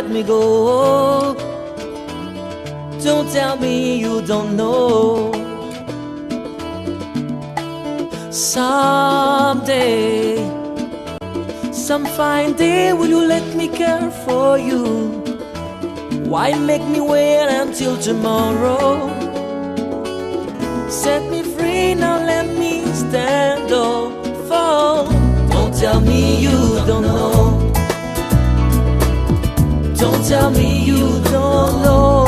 let me go. Don't tell me you don't know. Someday, some fine day, will you let me care for you? Why make me wait until tomorrow? Set me free, now let me stand or fall. Don't tell me you don't know. Don't tell me you don't know.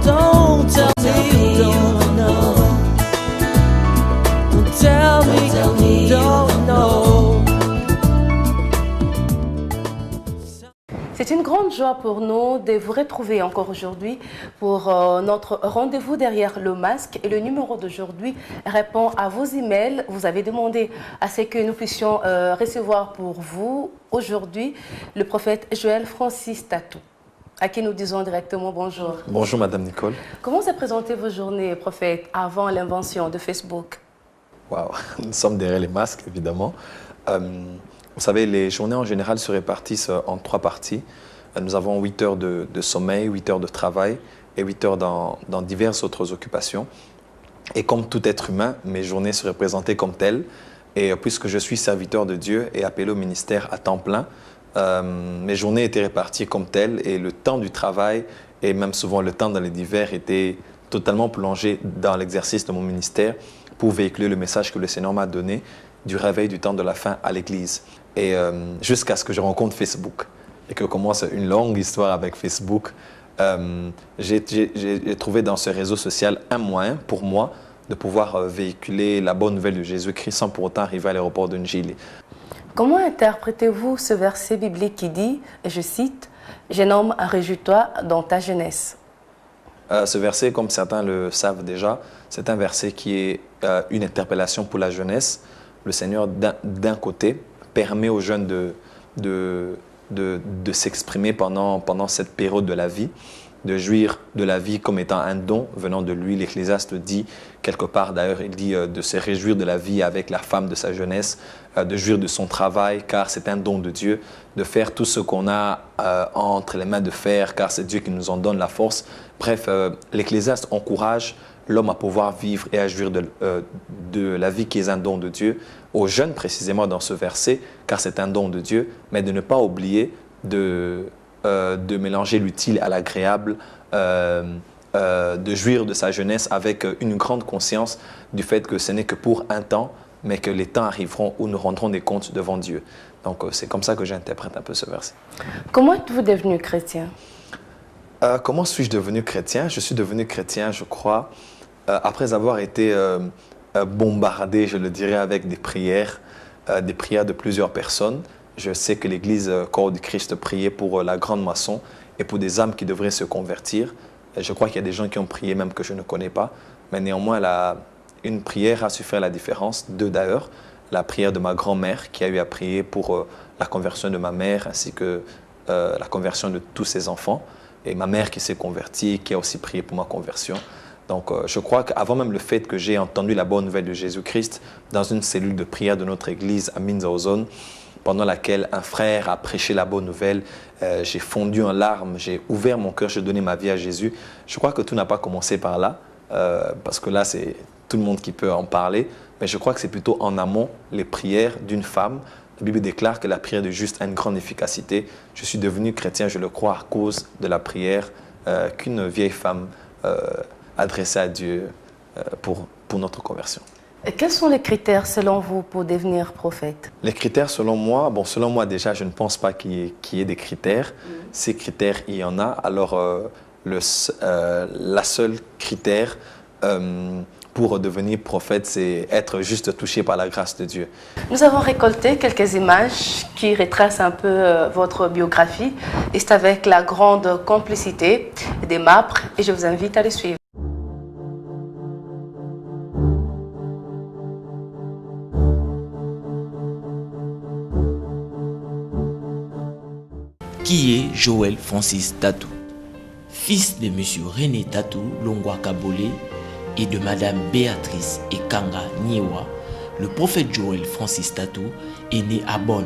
Don't tell me you don't know. Don't tell me you don't know. C'est une grande joie pour nous de vous retrouver encore aujourd'hui pour notre rendez-vous derrière le masque. Et le numéro d'aujourd'hui répond à vos emails. Vous avez demandé à ce que nous puissions recevoir pour vous aujourd'hui le prophète Joël Francis Tatou, à qui nous disons directement bonjour. Bonjour Madame Nicole. Comment s'est présentée vos journées, prophète, avant l'invention de Facebook? Waouh, nous sommes derrière les masques, évidemment. Vous savez, les journées en général se répartissent en 3 parties. Nous avons 8 heures de sommeil, 8 heures de travail et 8 heures dans diverses autres occupations. Et comme tout être humain, mes journées seraient présentées comme telles. Et puisque je suis serviteur de Dieu et appelé au ministère à temps plein, mes journées étaient réparties comme telles et le temps du travail et même souvent le temps dans les divers était totalement plongé dans l'exercice de mon ministère pour véhiculer le message que le Seigneur m'a donné du réveil du temps de la fin à l'Église. Et jusqu'à ce que je rencontre Facebook et que commence une longue histoire avec Facebook, j'ai trouvé dans ce réseau social un moyen pour moi de pouvoir véhiculer la bonne nouvelle de Jésus-Christ sans pour autant arriver à l'aéroport de Njili. Comment interprétez-vous ce verset biblique qui dit, et je cite, « Jeune homme, réjouis-toi dans ta jeunesse ». Ce verset, comme certains le savent déjà, c'est un verset qui est une interpellation pour la jeunesse. Le Seigneur, d'un côté, permet aux jeunes de s'exprimer pendant cette période de la vie, de jouir de la vie comme étant un don venant de lui. L'Ecclésiaste dit quelque part, d'ailleurs, il dit de se réjouir de la vie avec la femme de sa jeunesse, de jouir de son travail, car c'est un don de Dieu, de faire tout ce qu'on a entre les mains de faire, car c'est Dieu qui nous en donne la force. Bref, l'Ecclésiaste encourage l'homme à pouvoir vivre et à jouir de la vie qui est un don de Dieu, aux jeunes précisément dans ce verset, car c'est un don de Dieu, mais de ne pas oublier de mélanger l'utile à l'agréable, de jouir de sa jeunesse avec une grande conscience du fait que ce n'est que pour un temps, mais que les temps arriveront où nous rendrons des comptes devant Dieu. Donc c'est comme ça que j'interprète un peu ce verset. Comment êtes-vous devenu chrétien? Comment suis-je devenu chrétien? Je suis devenu chrétien, je crois, après avoir été bombardé, je le dirais, avec des prières de plusieurs personnes. Je sais que l'Église Corps du Christ priait pour la grande moisson et pour des âmes qui devraient se convertir. Et je crois qu'il y a des gens qui ont prié même que je ne connais pas. Mais néanmoins, une prière a su faire la différence, 2 d'ailleurs. La prière de ma grand-mère qui a eu à prier pour la conversion de ma mère ainsi que la conversion de tous ses enfants. Et ma mère qui s'est convertie, qui a aussi prié pour ma conversion. Donc je crois qu'avant même le fait que j'ai entendu la bonne nouvelle de Jésus-Christ dans une cellule de prière de notre église à Minzaozone, pendant laquelle un frère a prêché la bonne nouvelle, j'ai fondu en larmes, j'ai ouvert mon cœur, j'ai donné ma vie à Jésus. Je crois que tout n'a pas commencé par là, parce que là c'est tout le monde qui peut en parler, mais je crois que c'est plutôt en amont les prières d'une femme. La Bible déclare que la prière du juste a une grande efficacité. Je suis devenu chrétien, je le crois, à cause de la prière qu'une vieille femme adressée à Dieu pour notre conversion. Et quels sont les critères selon vous pour devenir prophète? Les critères selon moi, selon moi déjà, je ne pense pas qu'il y ait des critères. Ces critères, il y en a. Alors, la seule critère pour devenir prophète, c'est être juste touché par la grâce de Dieu. Nous avons récolté quelques images qui retracent un peu votre biographie. Et c'est avec la grande complicité des membres et je vous invite à les suivre. Qui est Joël Francis Tatou? Fils de M. René Tatou Longwa Kabole et de Mme Béatrice Ekanga Niewa, le prophète Joël Francis Tatou est né à Bonn,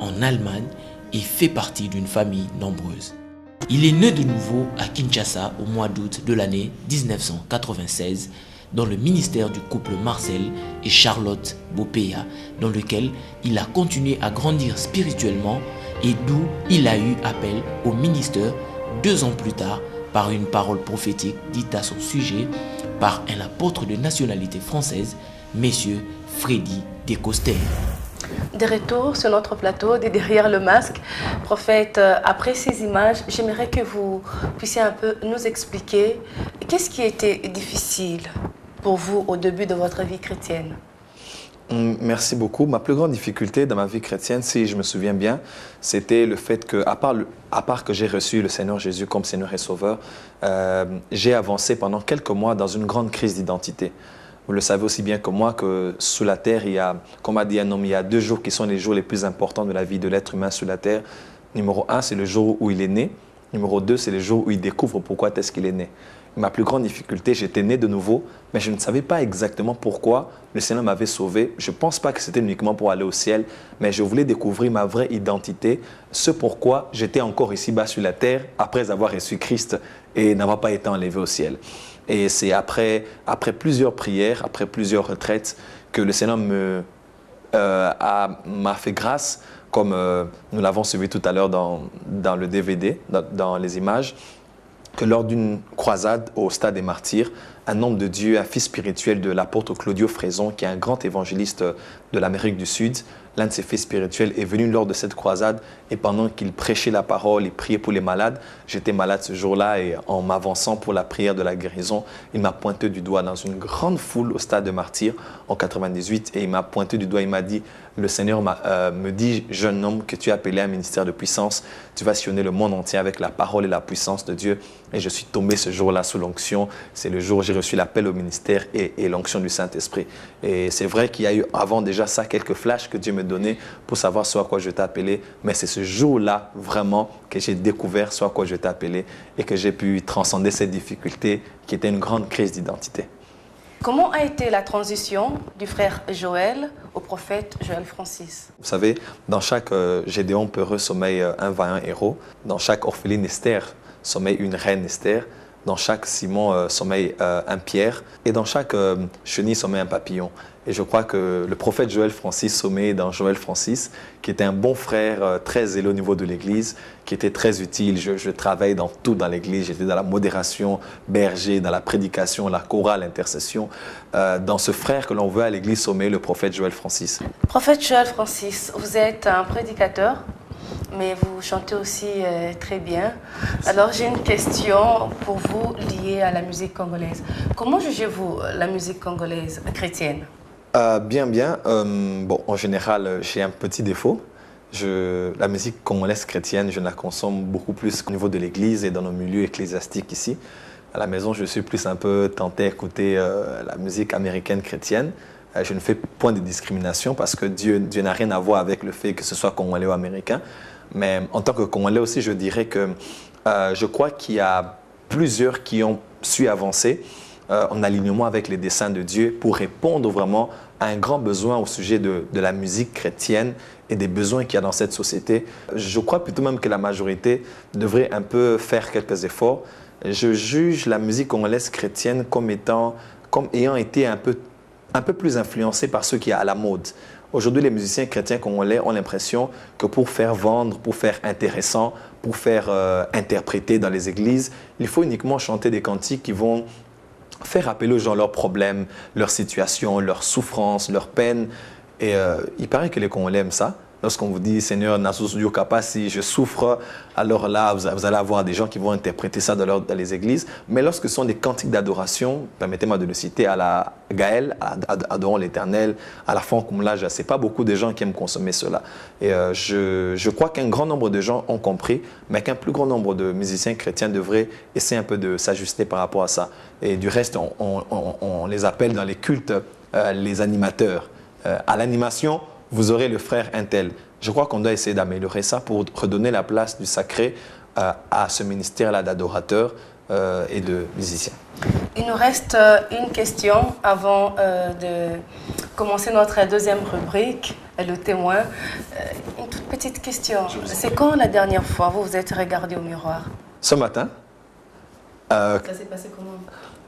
en Allemagne, et fait partie d'une famille nombreuse. Il est né de nouveau à Kinshasa au mois d'août de l'année 1996 dans le ministère du couple Marcel et Charlotte Bopéa, dans lequel il a continué à grandir spirituellement et d'où il a eu appel au ministère 2 ans plus tard par une parole prophétique dite à son sujet par un apôtre de nationalité française, Messieurs Freddy Descoster. De retour sur notre plateau de Derrière le masque, prophète, après ces images, j'aimerais que vous puissiez un peu nous expliquer qu'est-ce qui était difficile pour vous au début de votre vie chrétienne. Merci beaucoup. Ma plus grande difficulté dans ma vie chrétienne, si je me souviens bien, c'était le fait que, à part que j'ai reçu le Seigneur Jésus comme Seigneur et Sauveur, j'ai avancé pendant quelques mois dans une grande crise d'identité. Vous le savez aussi bien que moi que sous la terre, il y a, comme a dit un homme, il y a 2 jours qui sont les jours les plus importants de la vie de l'être humain sur la terre. Numéro 1, c'est le jour où il est né. Numéro 2, c'est le jour où il découvre pourquoi est-ce qu'il est né. Ma plus grande difficulté, j'étais né de nouveau, mais je ne savais pas exactement pourquoi le Seigneur m'avait sauvé. Je ne pense pas que c'était uniquement pour aller au ciel, mais je voulais découvrir ma vraie identité, ce pourquoi j'étais encore ici-bas sur la terre après avoir reçu Christ et n'avoir pas été enlevé au ciel. Et c'est après plusieurs prières, après plusieurs retraites, que le Seigneur m'a fait grâce, comme nous l'avons suivi tout à l'heure dans le DVD, dans les images, que lors d'une croisade au Stade des Martyrs, un homme de Dieu, un fils spirituel de l'apôtre Claudio Frezon, qui est un grand évangéliste de l'Amérique du Sud, l'un de ses fils spirituels est venu lors de cette croisade et pendant qu'il prêchait la parole et priait pour les malades, j'étais malade ce jour-là et en m'avançant pour la prière de la guérison, il m'a pointé du doigt dans une grande foule au Stade des Martyrs en 98 et il m'a pointé du doigt, il m'a dit « Le Seigneur me dit, jeune homme, que tu es appelé à un ministère de puissance, tu vas sillonner le monde entier avec la parole et la puissance de Dieu. » Et je suis tombé ce jour-là sous l'onction. C'est le jour où j'ai reçu l'appel au ministère et l'onction du Saint-Esprit. Et c'est vrai qu'il y a eu avant déjà ça quelques flashs que Dieu me donnait pour savoir ce à quoi je t'ai appelé. Mais c'est ce jour-là vraiment que j'ai découvert ce à quoi je t'ai appelé et que j'ai pu transcender cette difficulté qui était une grande crise d'identité. Comment a été la transition du frère Joël au prophète Joël Francis? Vous savez, dans chaque Gédéon peureux sommeille un vaillant héros. Dans chaque orpheline Esther sommeille une reine Esther. Dans chaque Simon sommeille un Pierre. Et dans chaque chenille sommeille un papillon. Et je crois que le prophète Joël Francis sommeille dans Joël Francis, qui était un bon frère très zélé au niveau de l'Église, qui était très utile. Je travaille dans tout dans l'Église. J'étais dans la modération, berger, dans la prédication, la chorale, l'intercession. Dans ce frère que l'on veut à l'Église sommeille le prophète Joël Francis. Prophète Joël Francis, vous êtes un prédicateur, mais vous chantez aussi très bien. Alors j'ai une question pour vous liée à la musique congolaise. Comment jugez-vous la musique congolaise chrétienne? Bien. Bon, en général, j'ai un petit défaut. La musique congolaise chrétienne, je la consomme beaucoup plus au niveau de l'église et dans nos milieux ecclésiastiques ici. À la maison, je suis plus un peu tenté à écouter la musique américaine chrétienne. Je ne fais point de discrimination parce que Dieu n'a rien à voir avec le fait que ce soit congolais ou américain. Mais en tant que congolais aussi, je dirais que je crois qu'il y a plusieurs qui ont su avancer en alignement avec les desseins de Dieu pour répondre vraiment à un grand besoin au sujet de la musique chrétienne et des besoins qu'il y a dans cette société. Je crois plutôt même que la majorité devrait un peu faire quelques efforts. Je juge la musique congolaise chrétienne comme ayant été un peu plus influencée par ce qui est à la mode. Aujourd'hui, les musiciens chrétiens congolais ont l'impression que pour faire vendre, pour faire intéressant, pour faire interpréter dans les églises, il faut uniquement chanter des cantiques qui vont faire appeler aux gens leurs problèmes, leurs situations, leurs souffrances, leurs peines. Et il paraît que les Congolais aiment ça. Lorsqu'on vous dit « Seigneur, Nasus Kapa, si je souffre », alors là, vous allez avoir des gens qui vont interpréter ça dans les églises. Mais lorsque ce sont des cantiques d'adoration, permettez-moi de le citer, à la Gaël, Adorons l'Éternel, à la Fankumla, ce n'est pas beaucoup de gens qui aiment consommer cela. Et je crois qu'un grand nombre de gens ont compris, mais qu'un plus grand nombre de musiciens chrétiens devraient essayer un peu de s'ajuster par rapport à ça. Et du reste, on les appelle dans les cultes les animateurs. À l'animation, vous aurez le frère Intel. Je crois qu'on doit essayer d'améliorer ça pour redonner la place du sacré à ce ministère-là d'adorateurs et de musiciens. Il nous reste une question avant de commencer notre deuxième rubrique, le témoin. Une toute Petite question, c'est quand la dernière fois vous vous êtes regardé au miroir? Ce matin. Ça s'est passé comment?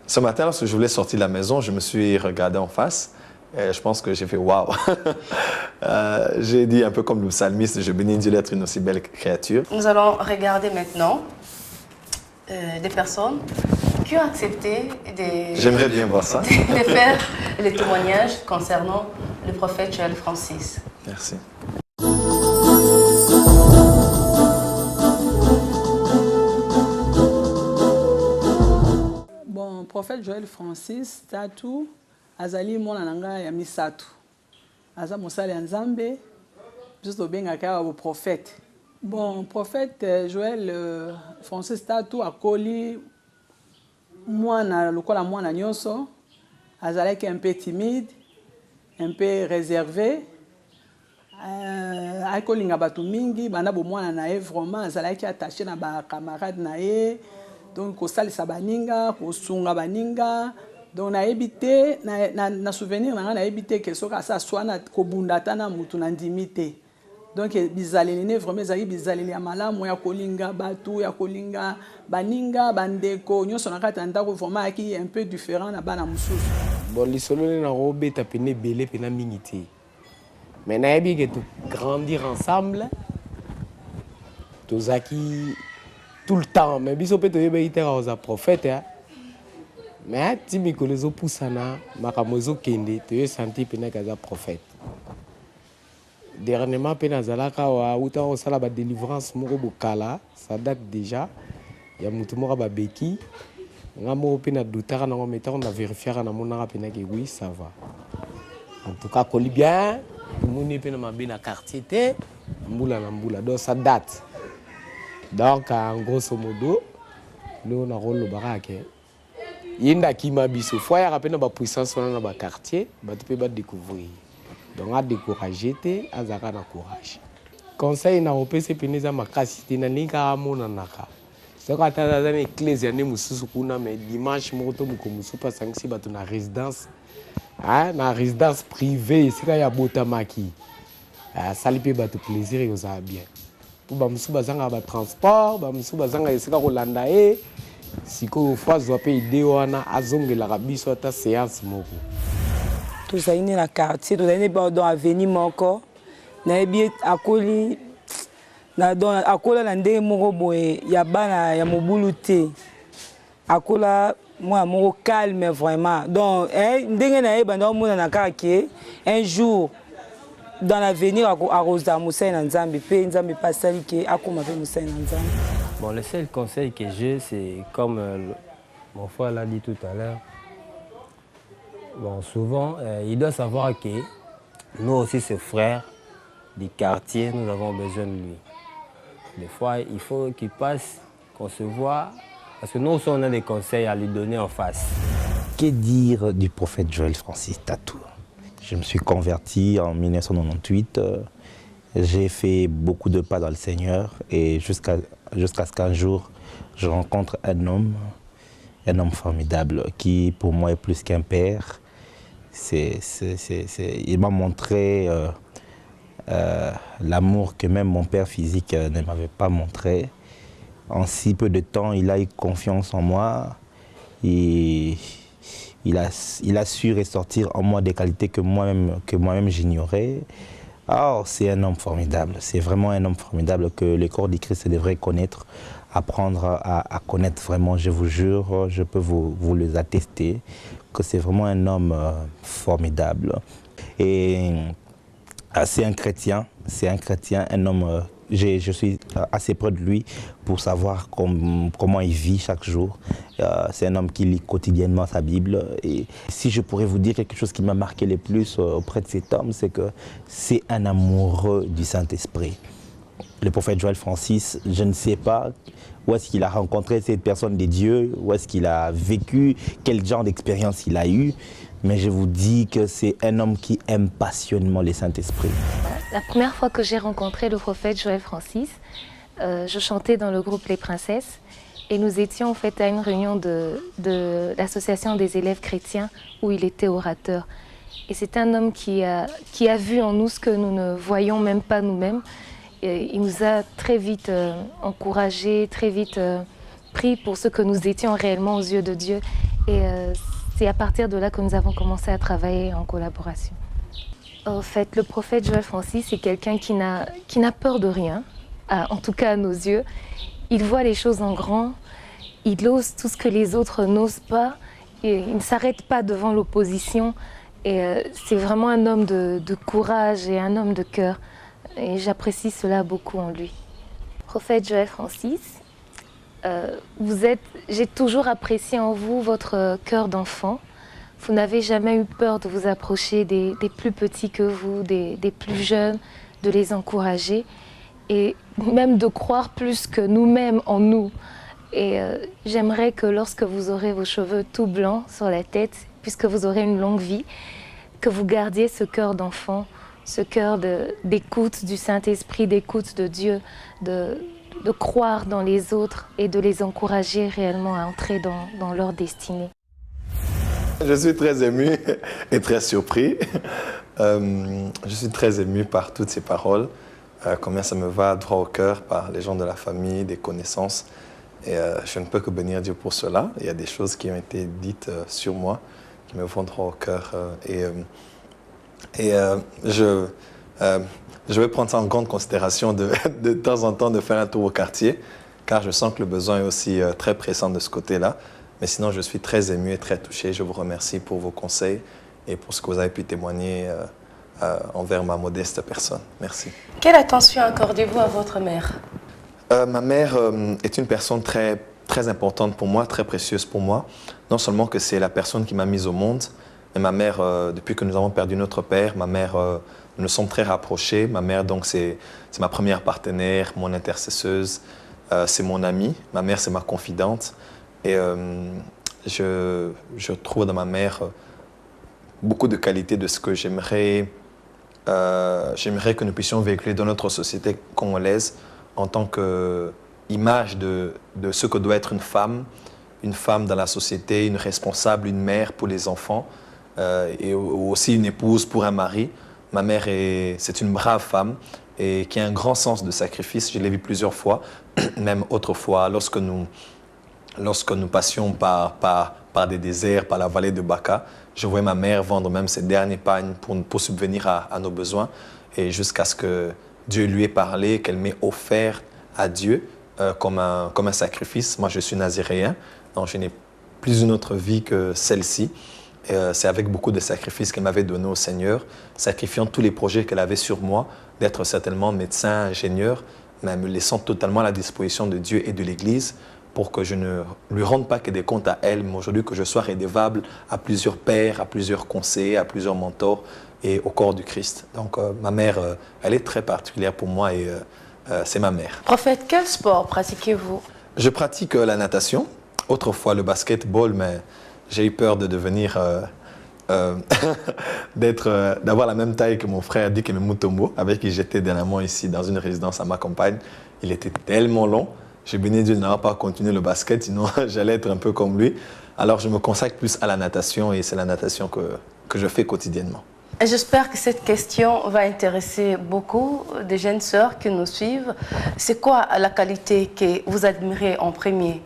Ce matin, lorsque je voulais sortir de la maison, je me suis regardé en face. Et je pense que j'ai fait waouh. J'ai dit un peu comme le psalmiste, je bénis Dieu d'être une aussi belle créature. Nous allons regarder maintenant des personnes qui ont accepté J'aimerais bien voir ça. de faire les témoignages concernant le prophète Joël Francis. Merci. Bon, prophète Joël Francis, Tatou, azali mwana nanga ya misato. Aza mosali ya Nzambe, juste obengaka au prophète. Bon, prophète Joël Francis Tatou akoli mwana lokola mwana nyonso, azalaki un peu timide, un peu réservé. Akolinga bato mingi, bana bo mwana na ye vraiment azalaki attaché na ba camarade na ye. Donc kosalisa baninga, kosunga baninga. Donc na ebité na souvenir na ebité que soka sa swana kobundata na mutu na ndimité. Donc bizaleli vraiment ezali bizaleli ya malamu ya kolinga batu ya kolinga baninga bandeko nyonso na kati ndako vraiment aki un peu différent na bana mususu. Bon lisolo na robeta pene belé pena mingité. Mais na ebi que tout grandir ensemble. Tozaki tout le temps mais biso pe toyeba itera aux prophètes hein. Mais timi ko les opusana makamozo kende te senti pena kaza prophète. Dernièrement pena zalaka wa uta o sala ba délivrance moko bokala, ça date déjà. Ya mutu moko ba beki. Ngamo pena doutara na ngometa on a vérifier na monara pena que oui, ça va. En tout cas, coli bien, mon épée m'a bien à quartier té, mboula na mboula, donc ça date. Donc en grosso modo, nous on a rôle le baraque. Yinda qui m'a biso, fois ya rappelle na puissance on na ba quartier, ba tu peux pas découvrir. Donc à décourager té, azaka na courage. Conseil na opé c'est peneza makasité na nika mona naka. C'est quand tu as une église ya ne mususu kuna mais dimanche moto mukomusu pa sangsi ba na résidence. Ah, na résidence privée, c'est quand il y a botamaki. Ça lui peut battre plaisir et ça bien. Pour bamsu bazanga ba transport, bamsu bazanga c'est quand Rolanda e siko fois zope idée wana azongela kabiso ta séance moko. Tout ça ine na quartier, tout ça ine dans avenue moko. Na ebi akoli na don akola na ndenge moko boye ya bana ya mobulu te. Akola moi mon calme vraiment donc ndenge na yeba ndo mona nakaki un jour dans l'avenir à Rosa Moussa na Nzambe pe Nzambe pasali ke akoma pe Moussa na Nzambe. Bon, le seul conseil que j'ai c'est comme mon frère l'a dit tout à l'heure. Bon, souvent il doit savoir que nous aussi ses frères du quartier, nous avons besoin de lui. Des fois, il faut qu'il passe, qu'on se voit. Parce que nous aussi, on a des conseils à lui donner en face. Que dire du prophète Joël Francis Tatou? Je me suis converti en 1998. J'ai fait beaucoup de pas dans le Seigneur et jusqu'à ce qu'un jour, je rencontre un homme formidable qui, pour moi, est plus qu'un père. Il m'a montré l'amour que même mon père physique ne m'avait pas montré. En si peu de temps, il a eu confiance en moi. Il a su ressortir en moi des qualités que moi-même j'ignorais. Alors, c'est un homme formidable. C'est vraiment un homme formidable que le corps du Christ devrait connaître, apprendre à connaître vraiment. Je vous jure, je peux vous les attester, que c'est vraiment un homme formidable. Et c'est un chrétien, un homme... Je suis assez près de lui pour savoir comment il vit chaque jour. C'est un homme qui lit quotidiennement sa Bible. Et si je pourrais vous dire quelque chose qui m'a marqué le plus auprès de cet homme, c'est que c'est un amoureux du Saint-Esprit. Le prophète Joël Francis, je ne sais pas où est-ce qu'il a rencontré cette personne de Dieu, où est-ce qu'il a vécu, quel genre d'expérience il a eu. Mais je vous dis que c'est un homme qui aime passionnément le Saint-Esprit. La première fois que j'ai rencontré le prophète Joël Francis, je chantais dans le groupe Les Princesses et nous étions en fait à une réunion de l'association des élèves chrétiens où il était orateur. Et c'est un homme qui a vu en nous ce que nous ne voyons même pas nous-mêmes. Et il nous a très vite encouragés, très vite pris pour ce que nous étions réellement aux yeux de Dieu. Et c'est à partir de là que nous avons commencé à travailler en collaboration. En fait, le prophète Joël Francis est quelqu'un qui n'a peur de rien, en tout cas à nos yeux. Il voit les choses en grand, il ose tout ce que les autres n'osent pas, et il ne s'arrête pas devant l'opposition. Et c'est vraiment un homme de courage et un homme de cœur. Et j'apprécie cela beaucoup en lui. Prophète Joël Francis, j'ai toujours apprécié en vous votre cœur d'enfant. Vous n'avez jamais eu peur de vous approcher des plus petits que vous, des plus jeunes, de les encourager et même de croire plus que nous-mêmes en nous. Et j'aimerais que lorsque vous aurez vos cheveux tout blancs sur la tête, puisque vous aurez une longue vie, que vous gardiez ce cœur d'enfant, ce cœur d'écoute du Saint-Esprit, d'écoute de Dieu, de croire dans les autres et de les encourager réellement à entrer dans leur destinée. Je suis très ému et très surpris. Je suis très ému par toutes ces paroles, combien ça me va droit au cœur par les gens de la famille, des connaissances. Et je ne peux que bénir Dieu pour cela. Il y a des choses qui ont été dites sur moi qui me vont droit au cœur. Je vais prendre ça en grande considération de temps en temps de faire un tour au quartier, car je sens que le besoin est aussi très pressant de ce côté-là. Mais sinon, je suis très ému et très touché. Je vous remercie pour vos conseils et pour ce que vous avez pu témoigner envers ma modeste personne. Merci. Quelle attention accordez-vous à votre mère? Ma mère est une personne très, très importante pour moi, très précieuse pour moi. Non seulement que c'est la personne qui m'a mise au monde, mais ma mère, depuis que nous avons perdu notre père, ma mère, nous sommes très rapprochés. Ma mère, donc, c'est ma première partenaire, mon intercesseuse, c'est mon amie. Ma mère, c'est ma confidente. Et je trouve dans ma mère beaucoup de qualités de ce que j'aimerais que nous puissions véhiculer dans notre société congolaise en tant qu'image de ce que doit être une femme dans la société, une responsable, une mère pour les enfants et aussi une épouse pour un mari. Ma mère, c'est une brave femme et qui a un grand sens de sacrifice. Je l'ai vu plusieurs fois, même autrefois, lorsque nous passions par des déserts, par la vallée de Baka. Je voyais ma mère vendre même ses derniers pagnes pour subvenir à nos besoins. Et jusqu'à ce que Dieu lui ait parlé, qu'elle m'ait offert à Dieu comme un sacrifice. Moi, je suis naziréen, donc je n'ai plus une autre vie que celle-ci. C'est avec beaucoup de sacrifices qu'elle m'avait donné au Seigneur, sacrifiant tous les projets qu'elle avait sur moi, d'être certainement médecin, ingénieur, mais me laissant totalement à la disposition de Dieu et de l'Église pour que je ne lui rende pas que des comptes à elle, mais aujourd'hui que je sois redevable à plusieurs pères, à plusieurs conseillers, à plusieurs mentors et au corps du Christ. Donc ma mère, elle est très particulière pour moi et c'est ma mère. Prophète, quel sport pratiquez-vous? Je pratique la natation, autrefois le basketball, mais j'ai eu peur de devenir, d'avoir la même taille que mon frère Dick Mutombo, avec qui j'étais dernièrement ici dans une résidence à ma campagne. Il était tellement long. J'ai béni Dieu de n'avoir pas continué le basket, sinon j'allais être un peu comme lui. Alors je me consacre plus à la natation et c'est la natation que je fais quotidiennement. J'espère que cette question va intéresser beaucoup de jeunes sœurs qui nous suivent. C'est quoi la qualité que vous admirez en premier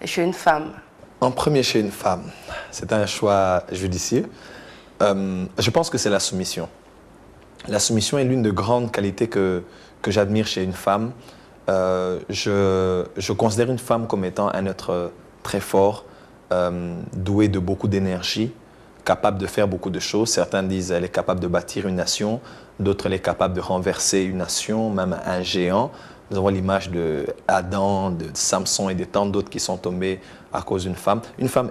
chez une femme? En premier chez une femme, c'est un choix judicieux. Je pense que c'est la soumission. La soumission est l'une des grandes qualités que j'admire chez une femme. Je considère une femme comme étant un être très fort, doué de beaucoup d'énergie, capable de faire beaucoup de choses. Certains disent qu'elle est capable de bâtir une nation, d'autres elle est capable de renverser une nation, même un géant. Nous avons l'image d'Adam, de Samson et de tant d'autres qui sont tombés à cause d'une femme. Une femme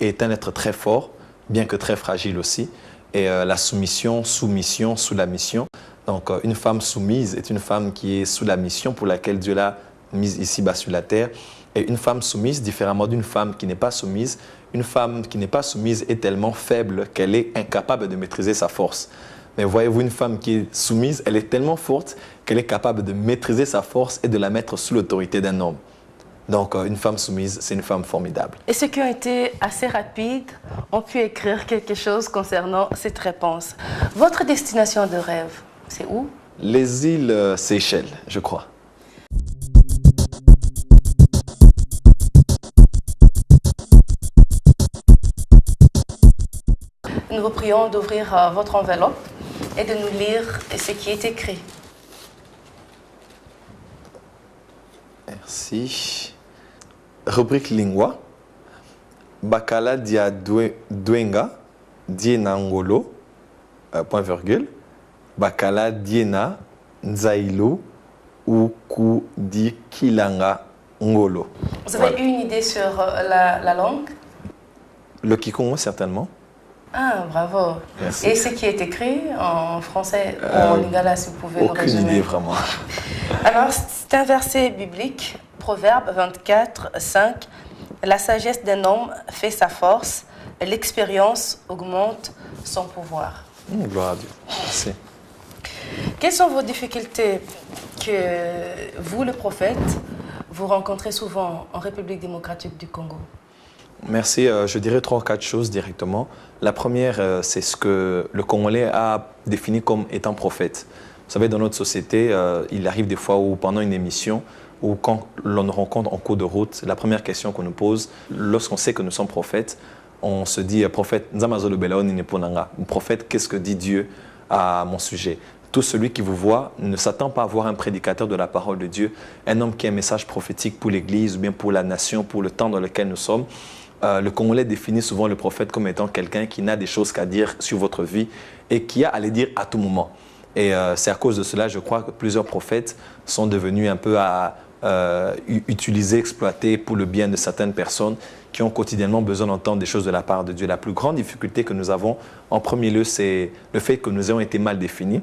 est un être très fort, bien que très fragile aussi. Et la soumission, soumission, sous la mission. Donc une femme soumise est une femme qui est sous la mission pour laquelle Dieu l'a mise ici-bas sur la terre. Et une femme soumise, différemment d'une femme qui n'est pas soumise, une femme qui n'est pas soumise est tellement faible qu'elle est incapable de maîtriser sa force. Mais voyez-vous, une femme qui est soumise, elle est tellement forte qu'elle est capable de maîtriser sa force et de la mettre sous l'autorité d'un homme. Donc, une femme soumise, c'est une femme formidable. Et ceux qui ont été assez rapides ont pu écrire quelque chose concernant cette réponse. Votre destination de rêve, c'est où? Les îles Seychelles, je crois. Nous vous prions d'ouvrir votre enveloppe et de nous lire ce qui est écrit. Merci. Rubrique Lingua. Bakala dia Duenga, Diena Ngolo, point virgule. Bakala Diena Nzailo, Uku di Kilanga Ngolo. Vous avez eu une idée sur la langue? Le Kikongo, certainement. Ah, bravo. Merci. Et ce qui est écrit en français ou en lingala, si vous pouvez le résumer? Aucune idée, vraiment. Alors, c'est un verset biblique, Proverbe 24, 5. La sagesse d'un homme fait sa force, l'expérience augmente son pouvoir. Gloire à Dieu. Merci. Quelles sont vos difficultés que vous, le prophète, vous rencontrez souvent en République démocratique du Congo? Merci. Je dirais 3 ou 4 choses directement. La première, c'est ce que le Congolais a défini comme étant prophète. Vous savez, dans notre société, il arrive des fois où, pendant une émission, ou quand l'on nous rencontre en cours de route, la première question qu'on nous pose, lorsqu'on sait que nous sommes prophètes, on se dit, prophète, prophète, qu'est-ce que dit Dieu à mon sujet? Tout celui qui vous voit ne s'attend pas à voir un prédicateur de la parole de Dieu, un homme qui a un message prophétique pour l'Église ou bien pour la nation, pour le temps dans lequel nous sommes. Le Congolais définit souvent le prophète comme étant quelqu'un qui n'a des choses qu'à dire sur votre vie et qui a à les dire à tout moment. Et c'est à cause de cela, je crois, que plusieurs prophètes sont devenus un peu utilisés, exploités pour le bien de certaines personnes qui ont quotidiennement besoin d'entendre des choses de la part de Dieu. La plus grande difficulté que nous avons, en premier lieu, c'est le fait que nous ayons été mal définis.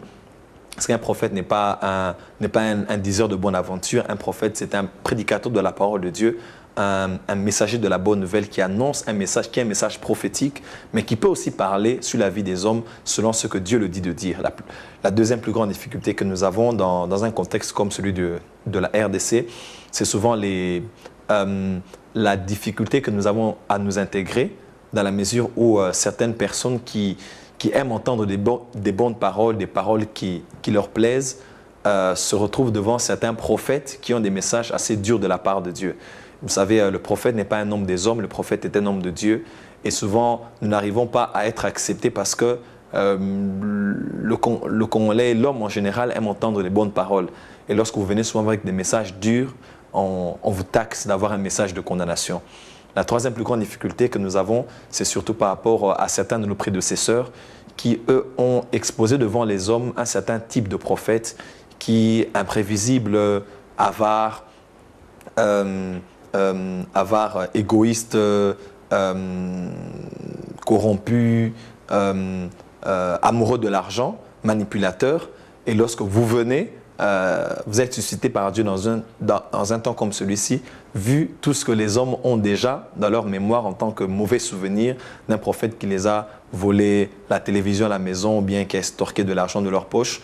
Parce qu'un prophète n'est pas un diseur de bonne aventure. Un prophète, c'est un prédicateur de la parole de Dieu, un messager de la bonne nouvelle qui annonce un message, qui est un message prophétique, mais qui peut aussi parler sur la vie des hommes selon ce que Dieu le dit de dire. La deuxième plus grande difficulté que nous avons dans un contexte comme celui de la RDC, c'est souvent la difficulté que nous avons à nous intégrer dans la mesure où certaines personnes qui aiment entendre des bonnes paroles, des paroles qui leur plaisent, se retrouvent devant certains prophètes qui ont des messages assez durs de la part de Dieu. Vous savez, le prophète n'est pas un homme des hommes, le prophète est un homme de Dieu. Et souvent, nous n'arrivons pas à être acceptés parce que le Congolais, l'homme en général, aime entendre les bonnes paroles. Et lorsque vous venez souvent avec des messages durs, on vous taxe d'avoir un message de condamnation. La troisième plus grande difficulté que nous avons, c'est surtout par rapport à certains de nos prédécesseurs qui, eux, ont exposé devant les hommes un certain type de prophète qui est imprévisible, avare, égoïste, corrompu, amoureux de l'argent, manipulateur. Et lorsque vous venez, vous êtes suscité par Dieu dans un temps comme celui-ci, vu tout ce que les hommes ont déjà dans leur mémoire en tant que mauvais souvenir d'un prophète qui les a volé la télévision à la maison ou bien qui a estorqué de l'argent de leur poche.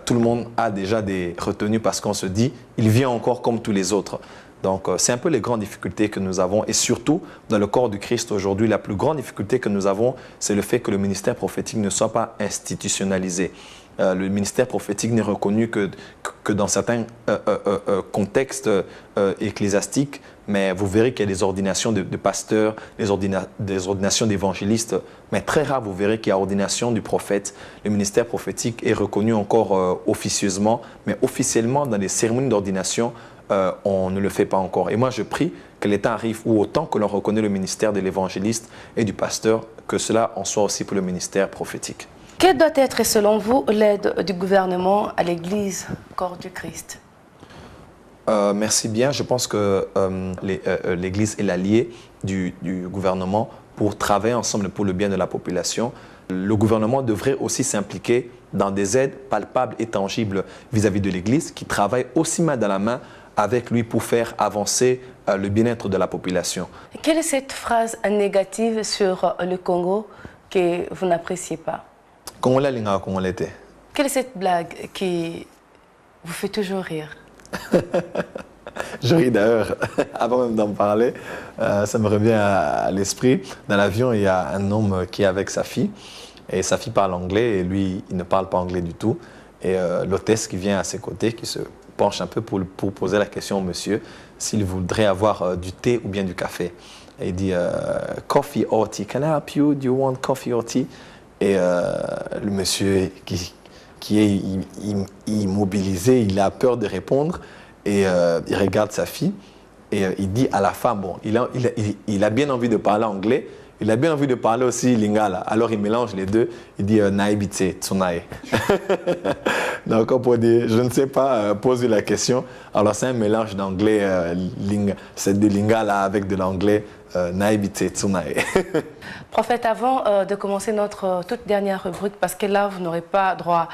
Tout le monde a déjà des retenues parce qu'on se dit, il vient encore comme tous les autres. Donc, c'est un peu les grandes difficultés que nous avons. Et surtout, dans le corps du Christ aujourd'hui, la plus grande difficulté que nous avons, c'est le fait que le ministère prophétique ne soit pas institutionnalisé. Le ministère prophétique n'est reconnu que dans certains contextes ecclésiastiques, mais vous verrez qu'il y a des ordinations de pasteurs, des ordinations d'évangélistes, mais très rare, vous verrez qu'il y a ordination du prophète. Le ministère prophétique est reconnu encore officieusement, mais officiellement, dans les cérémonies d'ordination, on ne le fait pas encore. Et moi, je prie que l'État arrive où autant que l'on reconnaît le ministère de l'évangéliste et du pasteur, que cela en soit aussi pour le ministère prophétique. Quelle doit être, selon vous, l'aide du gouvernement à l'Église, corps du Christ? Merci bien. Je pense que l'Église est l'allié du gouvernement pour travailler ensemble pour le bien de la population. Le gouvernement devrait aussi s'impliquer dans des aides palpables et tangibles vis-à-vis de l'Église, qui travaille aussi main dans la main avec lui pour faire avancer le bien-être de la population. Quelle est cette phrase négative sur le Congo que vous n'appréciez pas? Congolais linga Congolais te. Quelle est cette blague qui vous fait toujours rire? Je ris d'ailleurs, avant même d'en parler, ça me revient à l'esprit. Dans l'avion, il y a un homme qui est avec sa fille, et sa fille parle anglais, et lui, il ne parle pas anglais du tout. Et l'hôtesse qui vient à ses côtés, qui se penche un peu pour poser la question au monsieur s'il voudrait avoir du thé ou bien du café. Et il dit coffee or tea, can I help you? Do you want coffee or tea? Et le monsieur qui est immobilisé, il a peur de répondre et il regarde sa fille et il dit à la femme, bon, il a bien envie de parler anglais, il a bien envie de parler aussi lingala, alors il mélange les deux, il dit naibitse tsunae. Donc on peut dire, je ne sais pas poser la question, alors c'est un mélange d'anglais, c'est de lingala avec de l'anglais, naibitse tsunae. Prophète, avant de commencer notre toute dernière rubrique, parce que là, vous n'aurez pas droit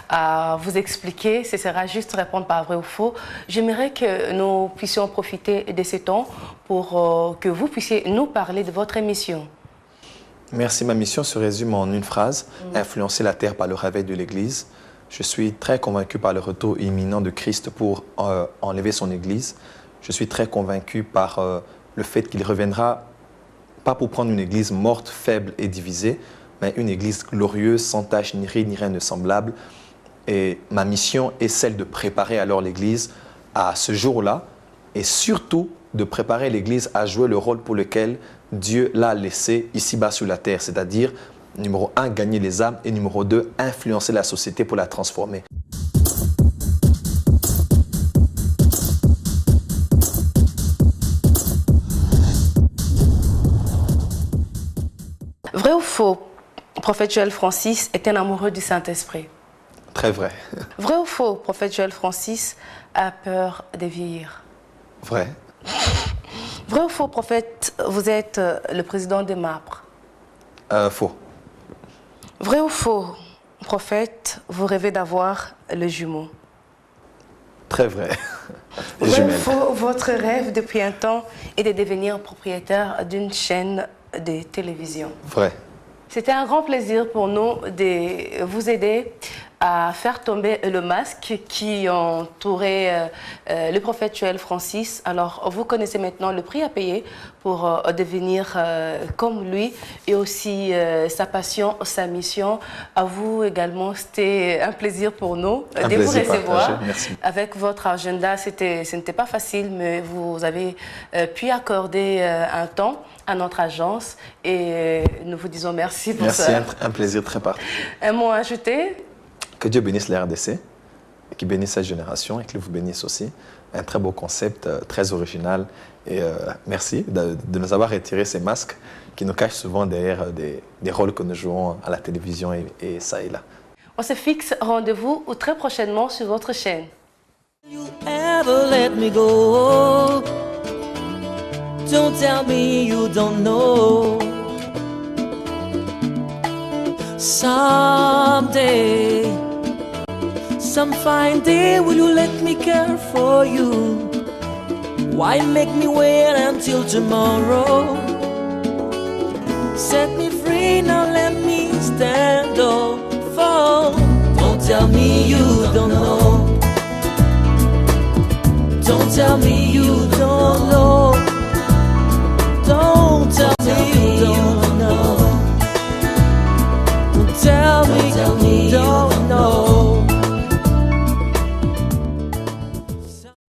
à vous expliquer, ce sera juste répondre par vrai ou faux, j'aimerais que nous puissions profiter de ce temps pour que vous puissiez nous parler de votre émission. Merci. Ma mission se résume en une phrase, influencer la terre par le réveil de l'Église. Je suis très convaincu par le retour imminent de Christ pour enlever son Église. Je suis très convaincu par le fait qu'il reviendra pas pour prendre une église morte, faible et divisée, mais une église glorieuse, sans tache, ni ride, ni rien de semblable. Et ma mission est celle de préparer alors l'église à ce jour-là et surtout de préparer l'église à jouer le rôle pour lequel Dieu l'a laissé ici-bas sur la terre, c'est-à-dire, numéro 1, gagner les âmes et numéro 2, influencer la société pour la transformer. Vrai ou faux, prophète Joël Francis est un amoureux du Saint-Esprit? Très vrai. Vrai ou faux, prophète Joël Francis a peur de vieillir? Vrai. Vrai ou faux, prophète, vous êtes le président des MAPRE? Faux. Vrai ou faux, prophète, vous rêvez d'avoir le jumeau? Très vrai. Vrai ou faux, votre rêve depuis un temps est de devenir propriétaire d'une chaîne de télévision? Vrai. C'était un grand plaisir pour nous de vous aider à faire tomber le masque qui entourait le prophète Joël Francis. Alors, vous connaissez maintenant le prix à payer pour devenir comme lui et aussi sa passion, sa mission. À vous également, c'était un plaisir pour nous de vous recevoir. Avec votre agenda, ce n'était pas facile, mais vous avez pu accorder un temps à notre agence et nous vous disons merci pour ça. Merci, un plaisir très partagé. Un mot à ajouter? Que Dieu bénisse la RDC, qu'il bénisse cette génération et qu'il vous bénisse aussi. Un très beau concept, très original. Et merci de nous avoir retiré ces masques qui nous cachent souvent derrière des rôles que nous jouons à la télévision et ça et là. On se fixe rendez-vous très prochainement sur votre chaîne. You ever let me go? Don't tell me you don't know. Someday, some fine day, will you let me care for you? Why make me wait until tomorrow? Set me free, now let me stand or fall. Don't tell me you don't know. Don't tell me you don't know.